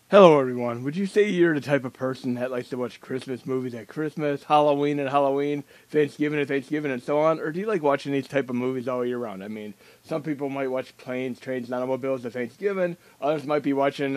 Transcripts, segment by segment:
Hello everyone, would you say you're the type of person that likes to watch Christmas movies at Christmas, Halloween at Halloween, Thanksgiving at Thanksgiving, and so on? Or do you like watching these type of movies all year round? I mean, some people might watch Planes, Trains, and Automobiles at Thanksgiving, others might be watching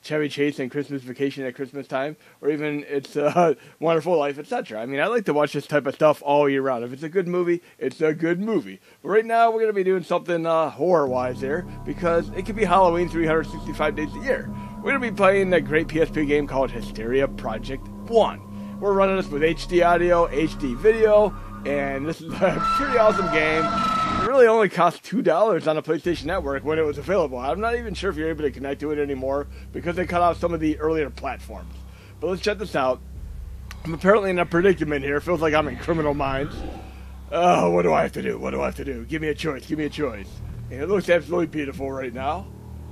Chevy Chase and Christmas Vacation at Christmas time, or even It's a Wonderful Life, etc. I mean, I like to watch this type of stuff all year round. If it's a good movie, it's a good movie. But right now, we're going to be doing something horror-wise here, because it could be Halloween 365 days a year. We're going to be playing a great PSP game called Hysteria Project 1. We're running this with HD audio, HD video, and this is a pretty awesome game. It really only cost $2 on the PlayStation Network when it was available. I'm not even sure if you're able to connect to it anymore because they cut off some of the earlier platforms. But let's check this out. I'm apparently in a predicament here. It feels like I'm in Criminal Minds. Oh, what do I have to do? What do I have to do? Give me a choice. Give me a choice. And it looks absolutely beautiful right now.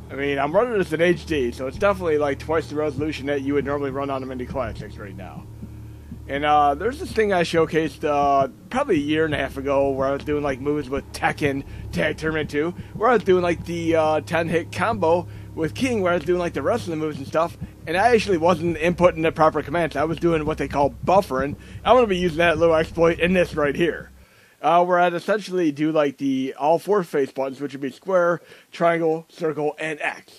I mean, I'm running this in HD, so it's definitely like twice the resolution that you would normally run on the Mini Classics right now. And there's this thing I showcased probably a year and a half ago where I was doing like moves with Tekken Tag Tournament 2, where I was doing like the 10-hit combo with King, where I was doing like the rest of the moves and stuff, and I actually wasn't inputting the proper commands. I was doing what they call buffering. I'm going to be using that little exploit in this right here. Where I'd essentially do like the all four face buttons, which would be square, triangle, circle, and X.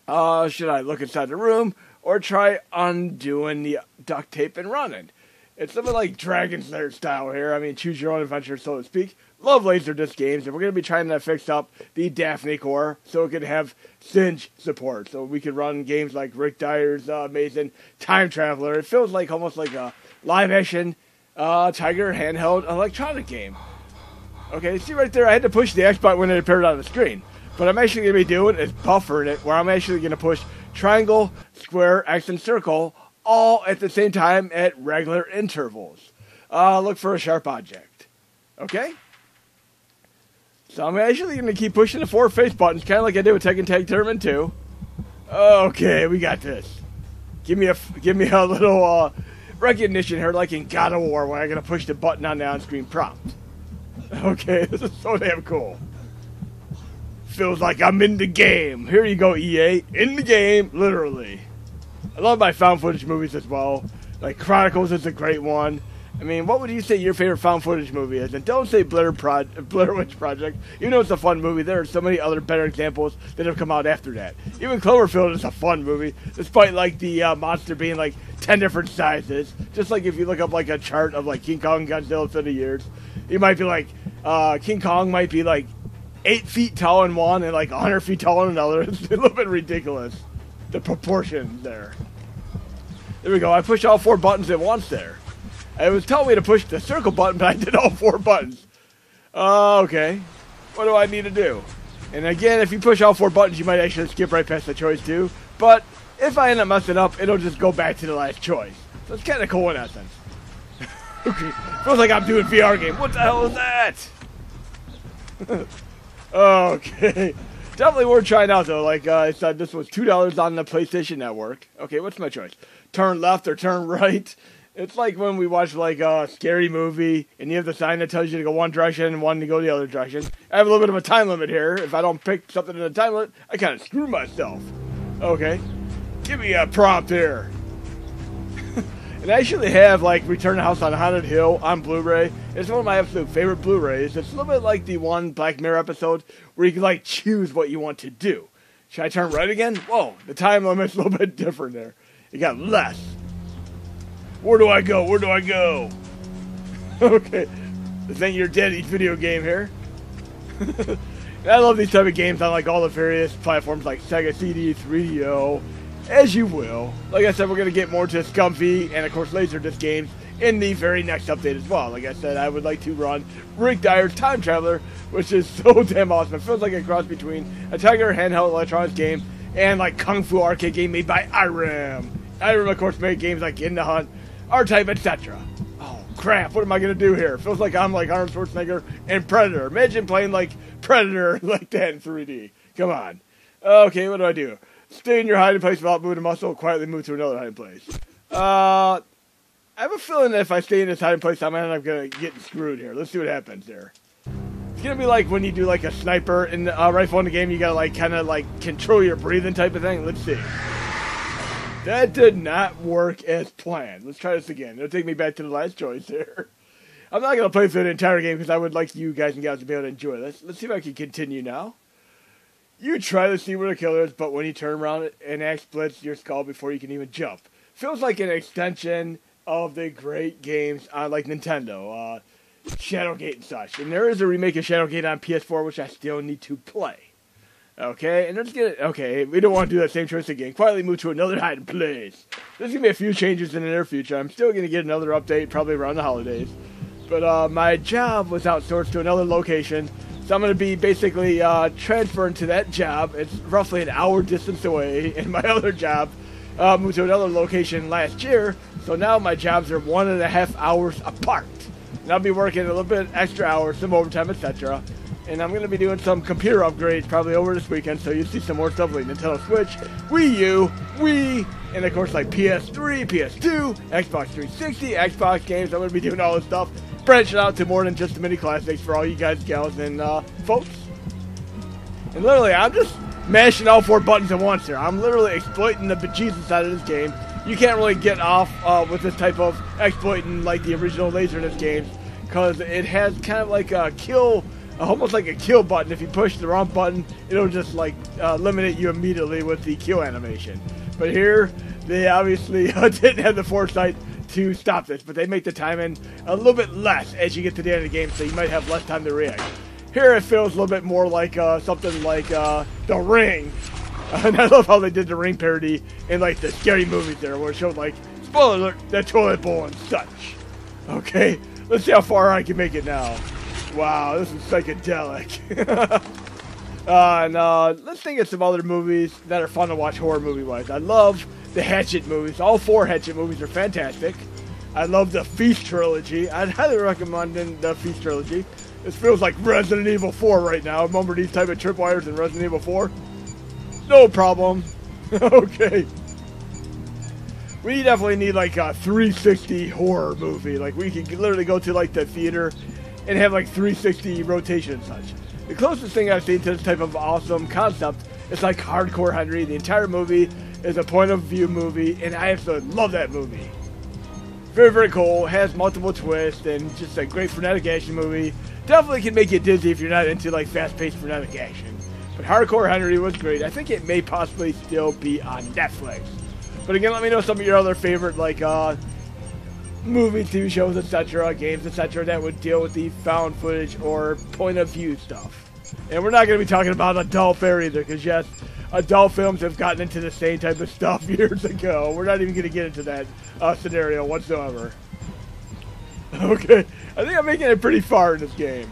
Should I look inside the room or try undoing the duct tape and running? It's something like Dragon Slayer style here. I mean, choose your own adventure, so to speak. Love Laserdisc games, and we're going to be trying to fix up the Daphne core so it could have Singe support. So we could run games like Rick Dyer's amazing Time Traveler. It feels like almost like a live action Tiger handheld electronic game. Okay, see right there, I had to push the X button when it appeared on the screen. What I'm actually going to be doing is buffering it, where I'm actually going to push triangle, square, X, and circle all at the same time at regular intervals. Look for a sharp object. Okay? So I'm actually going to keep pushing the four face buttons, kind of like I did with Tekken Tag Tournament 2. Okay, we got this. Give me a little recognition here, like in God of War, where I'm going to push the button on the on-screen prompt. Okay, this is so damn cool. Feels like I'm in the game. Here you go, EA. In the game, literally. I love my found footage movies as well. Like Chronicles is a great one. I mean, what would you say your favorite found footage movie is? And don't say Blair Witch Project. Even though it's a fun movie, there are so many other better examples that have come out after that. Even Cloverfield is a fun movie, despite like the monster being like 10 different sizes. Just like if you look up like a chart of like King Kong, Godzilla through the years, you might be like, King Kong might be like 8 feet tall in one and like 100 feet tall in another. It's a little bit ridiculous, the proportions there. There we go. I pushed all four buttons at once there. It was telling me to push the circle button, but I did all four buttons. Okay. What do I need to do? And again, if you push all four buttons, you might actually skip right past the choice too. But if I end up messing up, it'll just go back to the last choice. So it's kind of cool in that sense. Okay. Feels like I'm doing VR game. What the hell is that? Okay. Definitely worth trying out though. Like I said, this was $2 on the PlayStation Network. Okay, what's my choice? Turn left or turn right? It's like when we watch like a scary movie and you have the sign that tells you to go one direction and one to go the other direction. I have a little bit of a time limit here. If I don't pick something in the time limit, I kind of screw myself. Okay. Give me a prompt here. And I actually have like Return to House on Haunted Hill on Blu-ray. It's one of my absolute favorite Blu-rays. It's a little bit like the one Black Mirror episode where you can like choose what you want to do. Should I turn right again? Whoa, the time limit's a little bit different there. You got less. Where do I go? Where do I go? Okay. This ain't your daddy's video game here. I love these type of games on like all the various platforms like Sega CD, 3DO, as you will. Like I said, we're going to get more to Scumfy and of course Laserdisc games in the very next update as well. Like I said, I would like to run Rick Dyer's Time Traveler, which is so damn awesome. It feels like a cross between a Tiger handheld electronics game and like Kung Fu arcade game made by Irem. Irem, of course, made games like In the Hunt, R-Type, etc. Oh, crap. What am I going to do here? Feels like I'm like Arnold Schwarzenegger and Predator. Imagine playing like Predator like that in 3D. Come on. Okay, what do I do? Stay in your hiding place without moving a muscle. Quietly move to another hiding place. I have a feeling that if I stay in this hiding place, I'm going to get screwed here. Let's see what happens here. It's going to be like when you do like a sniper in the rifle in the game. You got to like kind of like control your breathing type of thing. Let's see. That did not work as planned. Let's try this again. It'll take me back to the last choice here. I'm not going to play through the entire game because I would like you guys and gals to be able to enjoy this. Let's see if I can continue now. You try to see where the killer is, but when you turn around, an axe splits your skull before you can even jump. Feels like an extension of the great games on like Nintendo, Shadowgate and such. And there is a remake of Shadowgate on PS4, which I still need to play. Okay, and let's get it. Okay, we don't want to do that same choice again. Quietly move to another hiding place. There's going to be a few changes in the near future. I'm still going to get another update, probably around the holidays. But my job was outsourced to another location, so I'm going to be basically transferring to that job. It's roughly an hour distance away, and my other job moved to another location last year, so now my jobs are 1.5 hours apart. And I'll be working a little bit extra hours, some overtime, etc. And I'm going to be doing some computer upgrades probably over this weekend, so you'll see some more stuff like Nintendo Switch, Wii U, Wii, and of course like PS3, PS2, Xbox 360, Xbox games. I'm going to be doing all this stuff, branching out to more than just the mini classics for all you guys, gals, and folks. And literally, I'm just mashing all 4 buttons at once here. I'm literally exploiting the bejesus out of this game. You can't really get off with this type of exploiting like the original Laserdisc games, because it has kind of like a kill, almost like a kill button. If you push the wrong button, it'll just like eliminate you immediately with the kill animation. But here, they obviously didn't have the foresight to stop this, but they make the timing a little bit less as you get to the end of the game, so you might have less time to react. Here it feels a little bit more like something like The Ring. And I love how they did the Ring parody in like the scary movies there, where it showed like, spoiler alert, the toilet bowl and such. Okay, let's see how far I can make it now. Wow, this is psychedelic. Let's think of some other movies that are fun to watch horror movie-wise. I love the Hatchet movies. All 4 Hatchet movies are fantastic. I love the Feast trilogy. I'd highly recommend the Feast trilogy. This feels like Resident Evil 4 right now. Remember these type of tripwires in Resident Evil 4? No problem. Okay. We definitely need like a 360 horror movie. Like we could literally go to like the theater and have like 360 rotation and such. The closest thing I've seen to this type of awesome concept is like Hardcore Henry. The entire movie is a point of view movie, and I absolutely love that movie. Very, very cool. Has multiple twists and just a great frenetic action movie. Definitely can make you dizzy if you're not into like fast-paced frenetic action. But Hardcore Henry was great. I think it may possibly still be on Netflix. But again, let me know some of your other favorite like movies, TV shows, etc., games, etc. that would deal with the found footage or point of view stuff. And we're not going to be talking about adult fare either, because yes, adult films have gotten into the same type of stuff years ago. We're not even going to get into that scenario whatsoever. Okay, I think I'm making it pretty far in this game.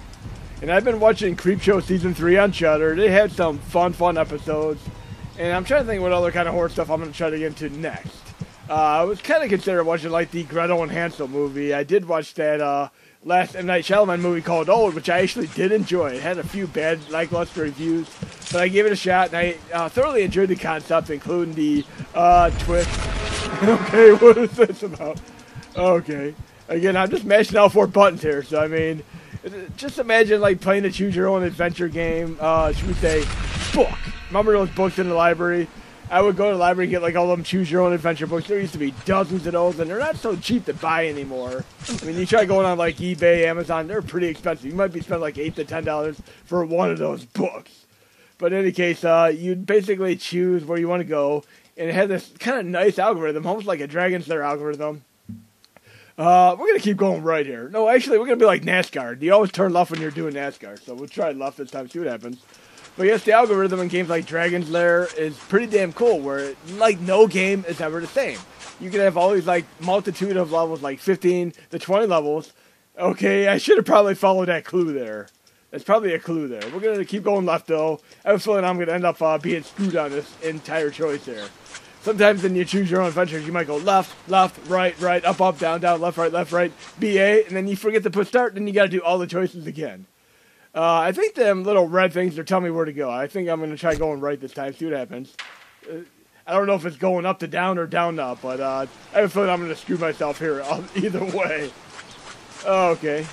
And I've been watching Creepshow Season 3 on Shudder. They had some fun episodes. And I'm trying to think what other kind of horror stuff I'm going to try to get into next. I was kind of considering watching like the Gretel and Hansel movie. I did watch that last M. Night Shyamalan movie called Old, which I actually did enjoy. It had a few bad, lackluster reviews, but I gave it a shot, and I thoroughly enjoyed the concept, including the twist. Okay, what is this about? Okay. Again, I'm just mashing all 4 buttons here, so I mean, just imagine like playing a choose-your-own-adventure game, should we say, book. Remember those books in the library? I would go to the library and get like all them choose-your-own-adventure books. There used to be dozens of those, and they're not so cheap to buy anymore. I mean, you try going on like eBay, Amazon, they're pretty expensive. You might be spending like $8 to $10 for one of those books. But in any case, you'd basically choose where you want to go, and it had this kind of nice algorithm, almost like a Dragon's Lair algorithm. We're going to keep going right here. No, actually, we're going to be like NASCAR. You always turn left when you're doing NASCAR, so we'll try left this time, see what happens. But yes, the algorithm in games like Dragon's Lair is pretty damn cool, where like no game is ever the same. You can have all these like multitude of levels, like 15 to 20 levels. Okay, I should have probably followed that clue there. That's probably a clue there. We're going to keep going left, though. I have a feeling I'm going to end up being screwed on this entire choice there. Sometimes when you choose your own adventures, you might go left, right, up, down, left, right, BA, and then you forget to put start, then you got to do all the choices again. I think them little red things are telling me where to go. I think I'm going to try going right this time, see what happens. I don't know if it's going up to down or down to up, but I have a feeling I'm going to screw myself here either way. Okay.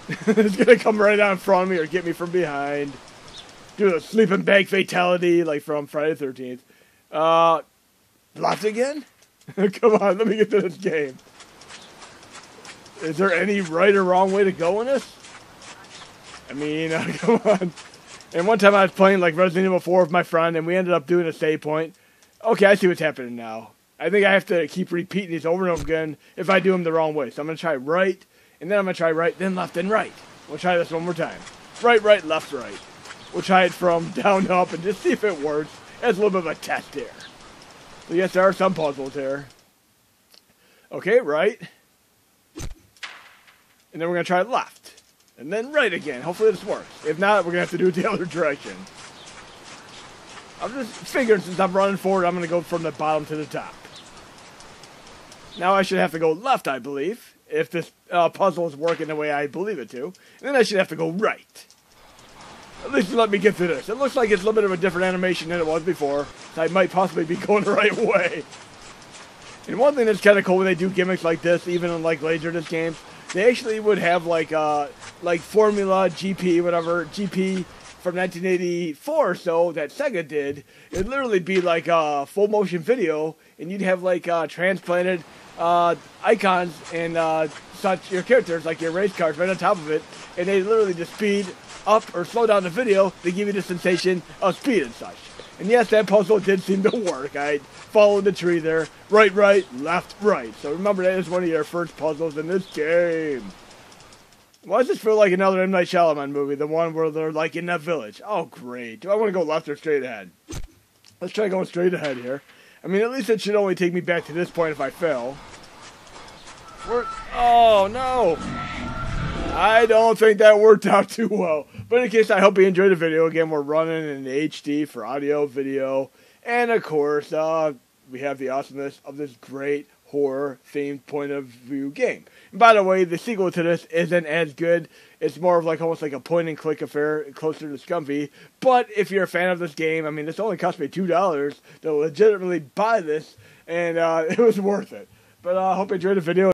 It's going to come right out in front of me or get me from behind. Do a sleeping bag fatality like from Friday the 13th. Left again? Come on, let me get to this game. Is there any right or wrong way to go in this? I mean, come on. And one time I was playing like Resident Evil 4 with my friend, and we ended up doing a save point. Okay, I see what's happening now. I think I have to keep repeating these over and over again if I do them the wrong way. So I'm going to try right, and then I'm going to try right, then left, then right. We'll try this one more time. Right, right, left, right. We'll try it from down to up and just see if it works. That's a little bit of a test here. So yes, there are some puzzles here. Okay, right. And then we're going to try left. And then right again. Hopefully this works. If not, we're going to have to do it the other direction. I'm just figuring since I'm running forward, I'm going to go from the bottom to the top. Now I should have to go left, I believe, if this puzzle is working the way I believe it to. And then I should have to go right. At least let me get through this. It looks like it's a little bit of a different animation than it was before, so I might possibly be going the right way. And one thing that's kind of cool when they do gimmicks like this, even in like Laserdisc games, they actually would have like Formula GP, whatever, GP from 1984 or so that Sega did. It'd literally be like a full motion video, and you'd have like transplanted icons and such, your characters, like your race cars right on top of it, and they literally just speed up or slow down the video to give you the sensation of speed and such. And yes, that puzzle did seem to work. I followed the tree there. Right, right, left, right. So remember, that is one of your first puzzles in this game. Why does this feel like another M. Night Shyamalan movie? The one where they're like in that village. Oh, great. Do I want to go left or straight ahead? Let's try going straight ahead here. I mean, at least it should only take me back to this point if I fail. Oh, no. I don't think that worked out too well. But in case, I hope you enjoyed the video. Again, we're running in HD for audio, video, and of course, we have the awesomeness of this great horror-themed point-of-view game. And by the way, the sequel to this isn't as good. It's more of like almost like a point-and-click affair, closer to Scumby. But if you're a fan of this game, I mean, this only cost me $2 to legitimately buy this, and it was worth it. But I hope you enjoyed the video.